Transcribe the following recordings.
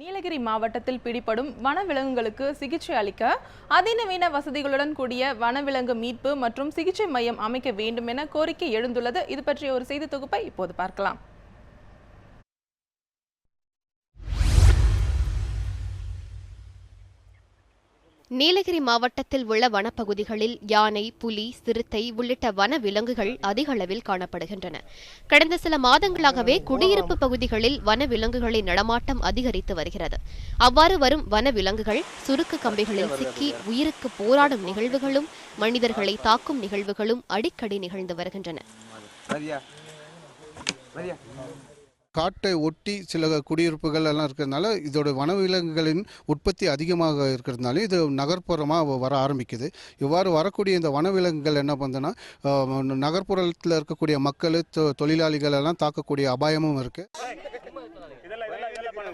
நீலகிரி மாவட்டத்தில் பிடிபடும் வனவிலங்குகளுக்கு சிகிச்சை அளிக்க அதிநவீன வசதிகளுடன் கூடிய வனவிலங்கு மீட்பு மற்றும் சிகிச்சை மையம் அமைக்க வேண்டும் என கோரிக்கை எழுந்துள்ளது. இது பற்றிய ஒரு செய்தி தொகுப்பை இப்போது பார்க்கலாம். நீலகிரி மாவட்டத்தில் உள்ள வனப்பகுதிகளில் யானை, புலி, சிறுத்தை உள்ளிட்ட வன விலங்குகள் அதிக அளவில் காணப்படுகின்றன. கடந்த சில மாதங்களாகவே குடியிருப்பு பகுதிகளில் வன விலங்குகளின் நடமாட்டம் அதிகரித்து வருகிறது. அவ்வாறு வரும் வன விலங்குகள் சுருக்கு கம்பிகளில் சிக்கி உயிருக்கு போராடும் நிகழ்வுகளும் மனிதர்களை தாக்கும் நிகழ்வுகளும் அடிக்கடி நிகழ்ந்து வருகின்றன. காட்டை ஒட்டி சில குடியிருப்புகள் எல்லாம் இருக்கிறதுனால இதோட வனவிலங்குகளின் உற்பத்தி அதிகமாக இருக்கிறதுனால இது நகர்ப்புறமாக வர ஆரம்பிக்குது. இவ்வாறு வரக்கூடிய இந்த வனவிலங்குகள் என்ன பண்ணுதுன்னா நகர்ப்புறத்தில் இருக்கக்கூடிய மக்கள், தொழிலாளிகள் எல்லாம் தாக்கக்கூடிய அபாயமும் இருக்கு.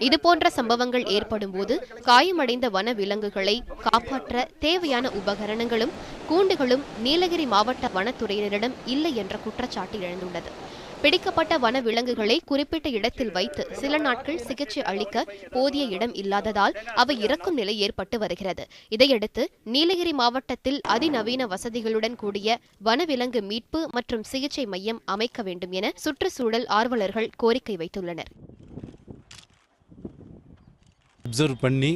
இதுபோன்ற சம்பவங்கள் ஏற்படும் போது காயமடைந்த வன விலங்குகளை காப்பாற்ற தேவையான உபகரணங்களும் கூண்டுகளும் நீலகிரி மாவட்ட வனத்துறையினரிடம் இல்லை என்ற குற்றச்சாட்டு எழுந்துள்ளது. பிடிக்கப்பட்ட வன விலங்குகளை குறிப்பிட்ட இடத்தில் வைத்து சில நாட்கள் சிகிச்சை அளிக்க போதிய இடம் இல்லாததால் அவை இறக்கும் நிலை ஏற்பட்டு வருகிறது. இதையடுத்து நீலகிரி மாவட்டத்தில் அதிநவீன வசதிகளுடன் கூடிய வனவிலங்கு மீட்பு மற்றும் சிகிச்சை மையம் அமைக்க வேண்டும் என சுற்றுச்சூழல் ஆர்வலர்கள் கோரிக்கை வைத்துள்ளனர். அப்சர்வ் பண்ணி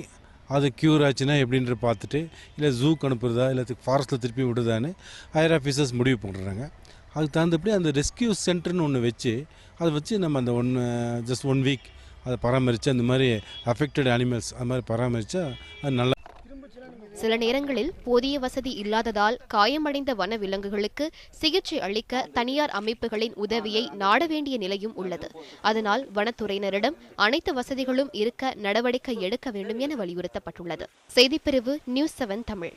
அது க்யூர் ஆச்சுன்னா எப்படின்ற பார்த்துட்டு இல்லை ஜூக்கு அனுப்புறதா இல்லை ஃபாரஸ்ட்டில் திருப்பி விடுதான்னு ஹையர் ஆஃபீஸர்ஸ் முடிவு பண்ணுறாங்க. அதுக்கு தகுந்தபடி அந்த ரெஸ்கியூ சென்டர்னு ஒன்று வச்சு அதை வச்சு நம்ம அந்த ஜஸ்ட் 1 வீக் அதை பராமரித்து அந்த மாதிரி அஃபெக்டட் அனிமல்ஸ் அது மாதிரி பராமரித்தா அது நல்லா. சில நேரங்களில் போதிய வசதி இல்லாததால் காயமடைந்த வன விலங்குகளுக்கு சிகிச்சை அளிக்க தனியார் அமைப்புகளின் உதவியை நாட வேண்டிய நிலையும் உள்ளது. அதனால் வனத்துறையினரிடம் அனைத்து வசதிகளும் இருக்க நடவடிக்கை எடுக்க வேண்டும் என வலியுறுத்தப்பட்டுள்ளது. செய்திப்பிரிவு News 7 தமிழ்.